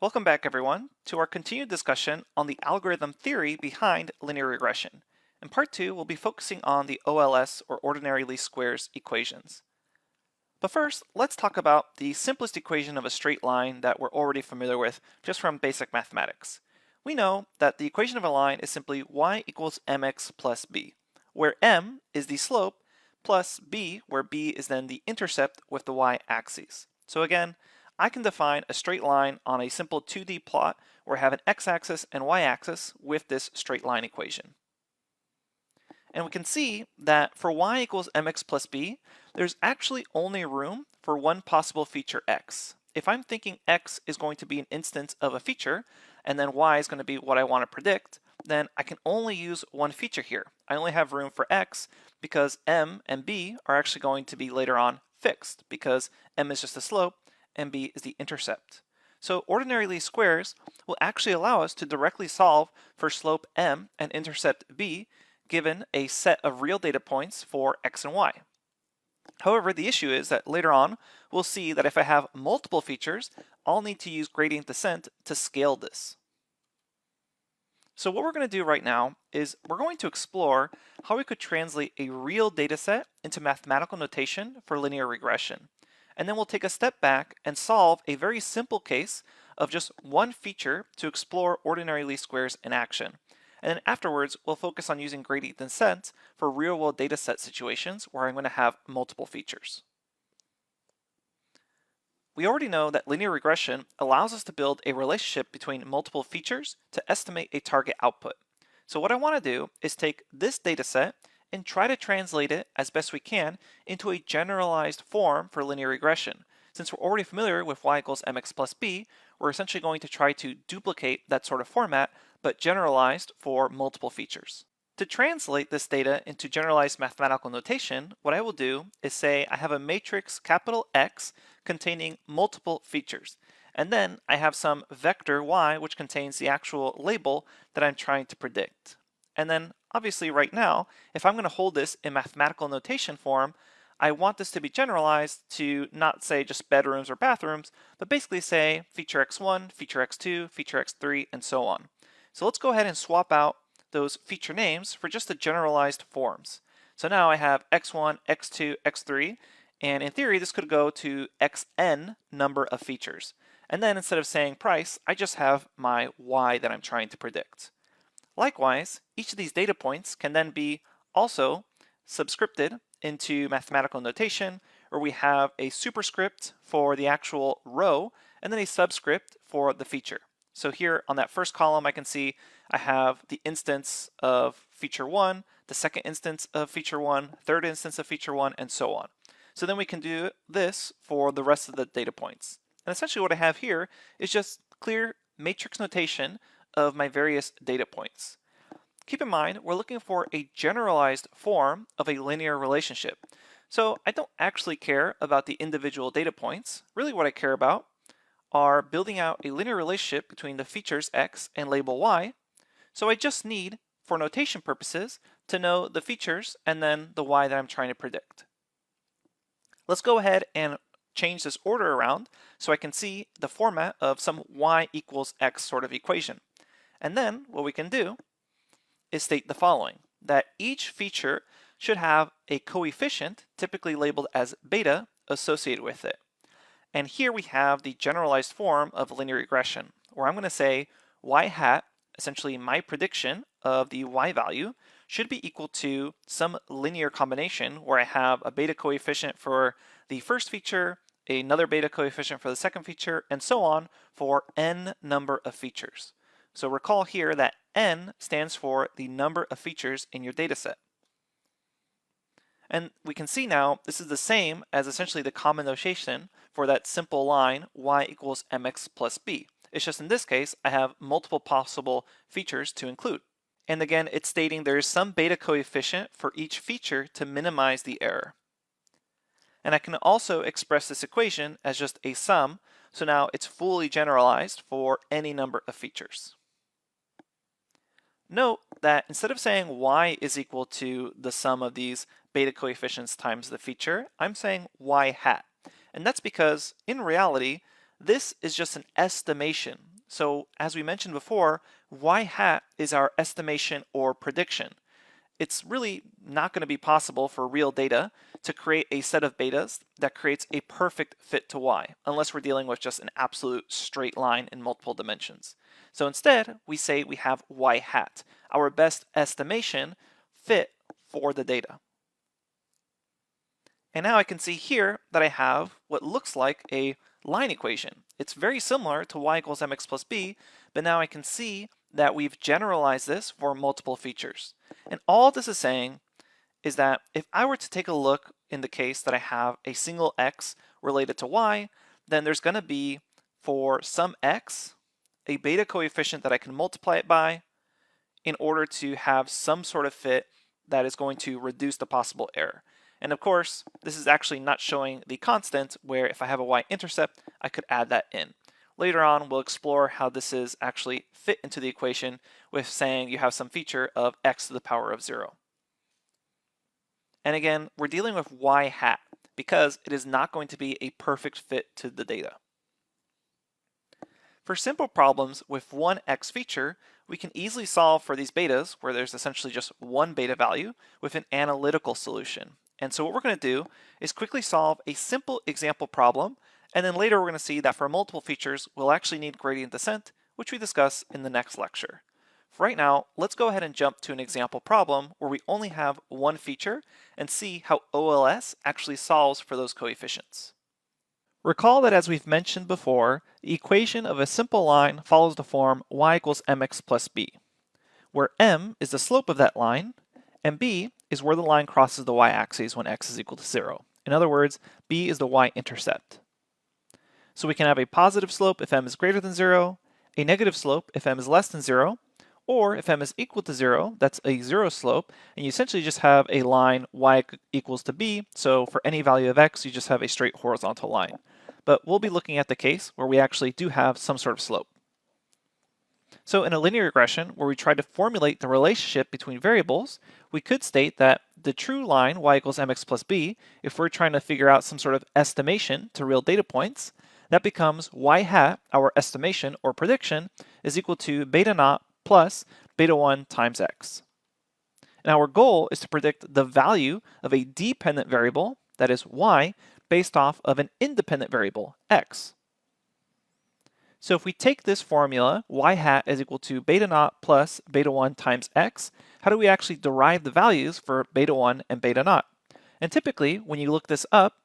Welcome back everyone to our continued discussion on the algorithm theory behind linear regression. In part 2, we'll be focusing on the OLS or ordinary least squares equations. But first, let's talk about the simplest equation of a straight line that we're already familiar with just from basic mathematics. We know that the equation of a line is simply y equals mx plus b, where m is the slope plus b, where b is then the intercept with the y-axis. So again, I can define a straight line on a simple 2D plot where I have an x-axis and y-axis with this straight line equation. And we can see that for y equals mx plus b, there's actually only room for one possible feature x. If I'm thinking x is going to be an instance of a feature, and then y is going to be what I want to predict, then I can only use one feature here. I only have room for x because m and b are actually going to be later on fixed, because m is just the slope and b is the intercept. So ordinary least squares will actually allow us to directly solve for slope m and intercept b given a set of real data points for x and y. However, the issue is that later on we'll see that if I have multiple features, I'll need to use gradient descent to scale this. So what we're going to do right now is we're going to explore how we could translate a real data set into mathematical notation for linear regression. And then we'll take a step back and solve a very simple case of just one feature to explore ordinary least squares in action. And then afterwards, we'll focus on using gradient descent for real-world data set situations where I'm going to have multiple features. We already know that linear regression allows us to build a relationship between multiple features to estimate a target output. So what I want to do is take this data set and try to translate it as best we can into a generalized form for linear regression. Since we're already familiar with y equals mx plus b, we're essentially going to try to duplicate that sort of format, but generalized for multiple features. To translate this data into generalized mathematical notation, what I will do is say I have a matrix capital X containing multiple features. And then I have some vector y which contains the actual label that I'm trying to predict. And then obviously right now, if I'm going to hold this in mathematical notation form, I want this to be generalized to not say just bedrooms or bathrooms, but basically say feature x1, feature x2, feature x3, and so on. So let's go ahead and swap out those feature names for just the generalized forms. So now I have x1, x2, x3, and in theory this could go to xn number of features. And then instead of saying price, I just have my y that I'm trying to predict. Likewise, each of these data points can then be also subscripted into mathematical notation, where we have a superscript for the actual row and then a subscript for the feature. So here on that first column, I can see I have the instance of feature 1, the second instance of feature 1, third instance of feature 1, and so on. So then we can do this for the rest of the data points. And essentially what I have here is just clear matrix notation of my various data points. Keep in mind, we're looking for a generalized form of a linear relationship. So I don't actually care about the individual data points. Really what I care about are building out a linear relationship between the features x and label y. So I just need, for notation purposes, to know the features and then the y that I'm trying to predict. Let's go ahead and change this order around so I can see the format of some y equals x sort of equation. And then what we can do is state the following, that each feature should have a coefficient, typically labeled as beta, associated with it. And here we have the generalized form of linear regression, where I'm going to say y hat, essentially my prediction of the y value, should be equal to some linear combination where I have a beta coefficient for the first feature, another beta coefficient for the second feature, and so on for n number of features. So recall here that n stands for the number of features in your dataset. And we can see now this is the same as essentially the common notation for that simple line y equals mx plus b. It's just in this case I have multiple possible features to include. And again, it's stating there is some beta coefficient for each feature to minimize the error. And I can also express this equation as just a sum, so now it's fully generalized for any number of features. Note that instead of saying y is equal to the sum of these beta coefficients times the feature, I'm saying y hat. And that's because in reality, this is just an estimation. So as we mentioned before, y hat is our estimation or prediction. It's really not going to be possible for real data to create a set of betas that creates a perfect fit to y, unless we're dealing with just an absolute straight line in multiple dimensions. So instead, we say we have y hat, our best estimation fit for the data. And now I can see here that I have what looks like a line equation. It's very similar to y equals mx plus b, but now I can see that we've generalized this for multiple features. And all this is saying is that if I were to take a look in the case that I have a single x related to y, then there's going to be, for some x, a beta coefficient that I can multiply it by in order to have some sort of fit that is going to reduce the possible error. And of course, this is actually not showing the constant, where if I have a y-intercept, I could add that in. Later on, we'll explore how this is actually fit into the equation with saying you have some feature of x to the power of 0. And again, we're dealing with y hat because it is not going to be a perfect fit to the data. For simple problems with one x feature, we can easily solve for these betas where there's essentially just one beta value with an analytical solution. And so what we're going to do is quickly solve a simple example problem, and then later we're going to see that for multiple features we'll actually need gradient descent, which we discuss in the next lecture. For right now, let's go ahead and jump to an example problem where we only have one feature and see how OLS actually solves for those coefficients. Recall that as we've mentioned before, the equation of a simple line follows the form y equals mx plus b, where m is the slope of that line, and b is where the line crosses the y-axis when x is equal to 0. In other words, b is the y-intercept. So we can have a positive slope if m is greater than 0, a negative slope if m is less than 0, or if m is equal to 0, that's a 0 slope, and you essentially just have a line y equals to b, so for any value of x, you just have a straight horizontal line. But we'll be looking at the case where we actually do have some sort of slope. So in a linear regression, where we try to formulate the relationship between variables, we could state that the true line y equals mx plus b, if we're trying to figure out some sort of estimation to real data points, that becomes y hat, our estimation or prediction, is equal to beta naught plus beta 1 times x. And our goal is to predict the value of a dependent variable, that is y, based off of an independent variable, x. So if we take this formula, y hat is equal to beta naught plus beta 1 times x, how do we actually derive the values for beta 1 and beta naught? And typically, when you look this up,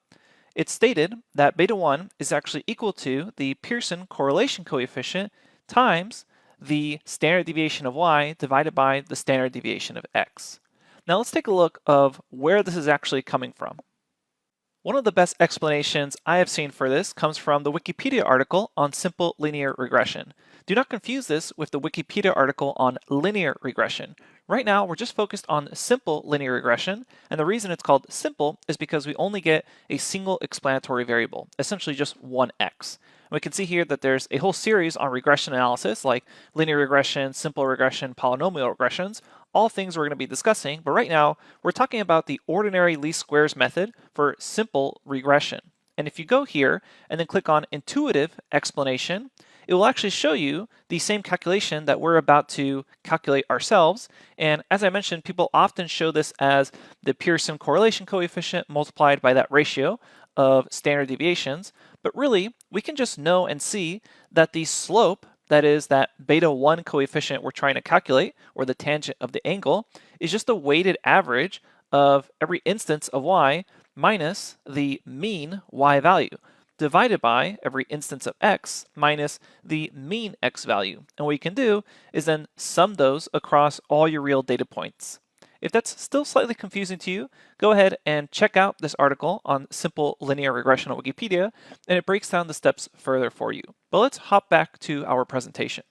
it's stated that beta 1 is actually equal to the Pearson correlation coefficient times the standard deviation of y divided by the standard deviation of x. Now let's take a look of where this is actually coming from. One of the best explanations I have seen for this comes from the Wikipedia article on simple linear regression. Do not confuse this with the Wikipedia article on linear regression. Right now, we're just focused on simple linear regression, and the reason it's called simple is because we only get a single explanatory variable, essentially just one x. And we can see here that there's a whole series on regression analysis, like linear regression, simple regression, polynomial regressions, all things we're going to be discussing, but right now we're talking about the ordinary least squares method for simple regression. And if you go here and then click on intuitive explanation, it will actually show you the same calculation that we're about to calculate ourselves. And as I mentioned, people often show this as the Pearson correlation coefficient multiplied by that ratio of standard deviations, but really we can just know and see that the slope, that is that beta 1 coefficient we're trying to calculate, or the tangent of the angle, is just the weighted average of every instance of y minus the mean y value, divided by every instance of x minus the mean x value. And what you can do is then sum those across all your real data points. If that's still slightly confusing to you, go ahead and check out this article on simple linear regression on Wikipedia, and it breaks down the steps further for you. But let's hop back to our presentation.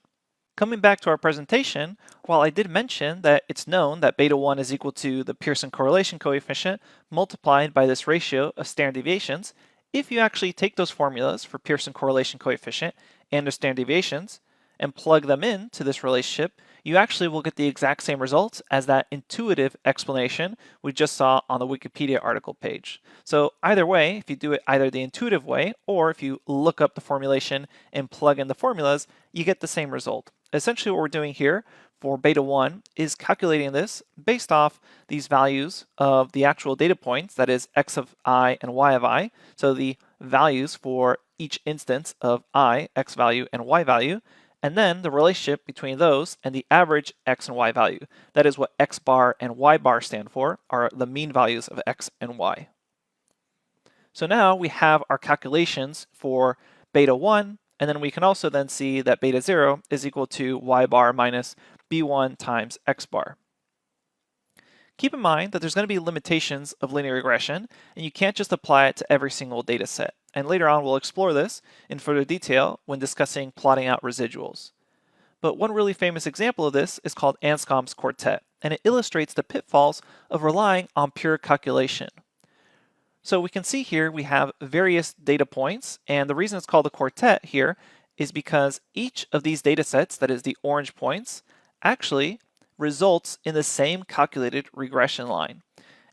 Coming back to our presentation, while I did mention that it's known that beta 1 is equal to the Pearson correlation coefficient multiplied by this ratio of standard deviations, if you actually take those formulas for Pearson correlation coefficient and their standard deviations, and plug them into this relationship, you actually will get the exact same results as that intuitive explanation we just saw on the Wikipedia article page. So either way, if you do it either the intuitive way or if you look up the formulation and plug in the formulas, you get the same result. Essentially what we're doing here for beta 1 is calculating this based off these values of the actual data points, that is x of I and y of I, so the values for each instance of I, x value, and y value, and then the relationship between those and the average x and y value. That is what x bar and y bar stand for, are the mean values of x and y. So now we have our calculations for beta 1, and then we can also then see that beta 0 is equal to y bar minus b1 times x bar. Keep in mind that there's going to be limitations of linear regression, and you can't just apply it to every single data set. And later on we'll explore this in further detail when discussing plotting out residuals. But one really famous example of this is called Anscombe's quartet, and it illustrates the pitfalls of relying on pure calculation. So we can see here we have various data points, and the reason it's called a quartet here is because each of these data sets, that is the orange points, actually results in the same calculated regression line.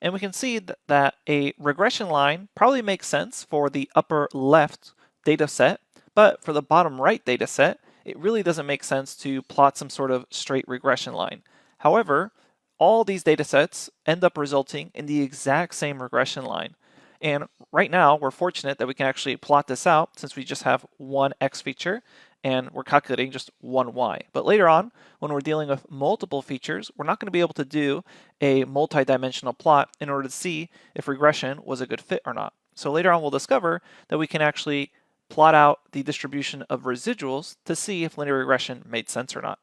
And we can see that a regression line probably makes sense for the upper left data set, but for the bottom right data set, it really doesn't make sense to plot some sort of straight regression line. However, all these data sets end up resulting in the exact same regression line. And right now, we're fortunate that we can actually plot this out since we just have one X feature and we're calculating just one Y. But later on, when we're dealing with multiple features, we're not going to be able to do a multi-dimensional plot in order to see if regression was a good fit or not. So later on, we'll discover that we can actually plot out the distribution of residuals to see if linear regression made sense or not.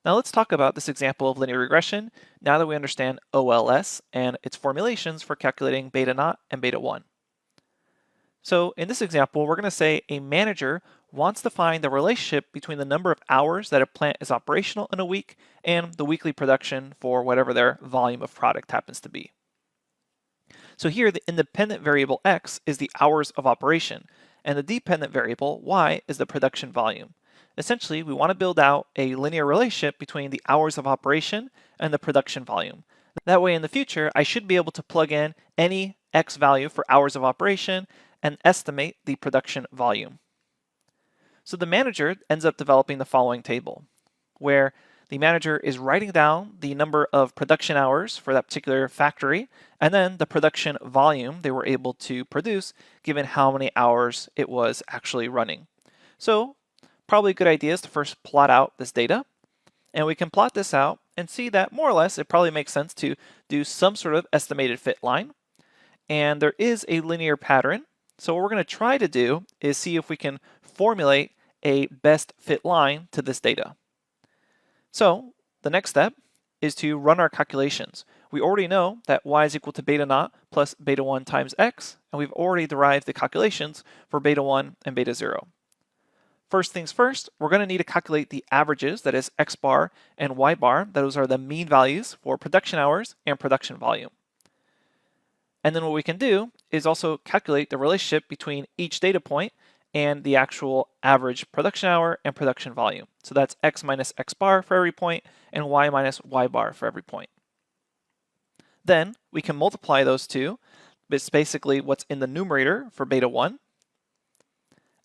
Now let's talk about this example of linear regression now that we understand OLS and its formulations for calculating beta 0 and beta 1. So in this example, we're going to say a manager wants to find the relationship between the number of hours that a plant is operational in a week and the weekly production for whatever their volume of product happens to be. So here the independent variable x is the hours of operation, and the dependent variable y is the production volume. Essentially, we want to build out a linear relationship between the hours of operation and the production volume. That way in the future, I should be able to plug in any x value for hours of operation and estimate the production volume. So the manager ends up developing the following table, where the manager is writing down the number of production hours for that particular factory, and then the production volume they were able to produce given how many hours it was actually running. So probably a good idea is to first plot out this data, and we can plot this out and see that more or less it probably makes sense to do some sort of estimated fit line, and there is a linear pattern. So what we're going to try to do is see if we can formulate a best fit line to this data. So the next step is to run our calculations. We already know that y is equal to beta 0 plus beta 1 times x, and we've already derived the calculations for beta 1 and beta 0. First things first, we're going to need to calculate the averages, that is x bar and y bar. Those are the mean values for production hours and production volume. And then what we can do is also calculate the relationship between each data point and the actual average production hour and production volume. So that's x minus x bar for every point and y minus y bar for every point. Then we can multiply those two. It's basically what's in the numerator for beta 1.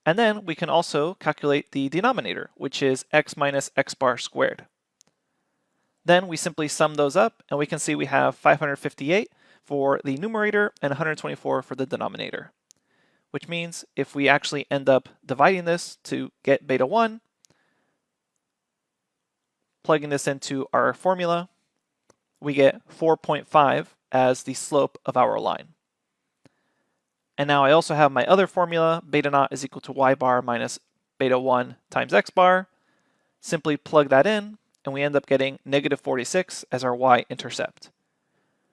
And then we can also calculate the denominator, which is x minus x bar squared. Then we simply sum those up and we can see we have 558 for the numerator and 124 for the denominator. Which means if we actually end up dividing this to get beta 1, plugging this into our formula, we get 4.5 as the slope of our line. And now I also have my other formula, beta 0 is equal to y bar minus beta 1 times x bar. Simply plug that in, and we end up getting negative 46 as our y-intercept.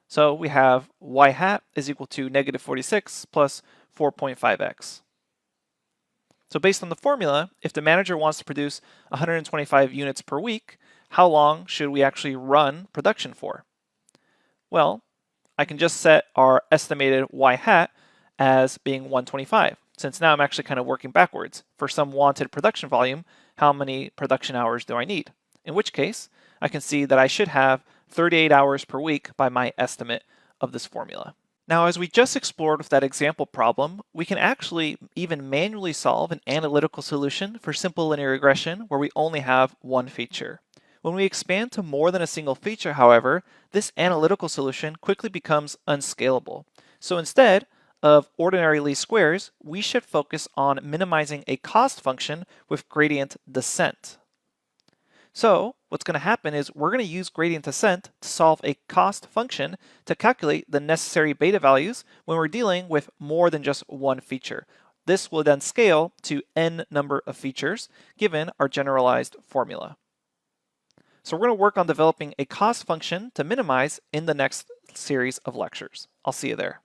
So we have y hat is equal to negative 46 plus 4.5x. So based on the formula, if the manager wants to produce 125 units per week, how long should we actually run production for? Well, I can just set our estimated y hat as being 125, since now I'm actually kind of working backwards. For some wanted production volume, how many production hours do I need? In which case, I can see that I should have 38 hours per week by my estimate of this formula. Now, as we just explored with that example problem, we can actually even manually solve an analytical solution for simple linear regression where we only have one feature. When we expand to more than a single feature, however, this analytical solution quickly becomes unscalable. So instead of ordinary least squares, we should focus on minimizing a cost function with gradient descent. So what's going to happen is we're going to use gradient descent to solve a cost function to calculate the necessary beta values when we're dealing with more than just one feature. This will then scale to n number of features given our generalized formula. So we're going to work on developing a cost function to minimize in the next series of lectures. I'll see you there.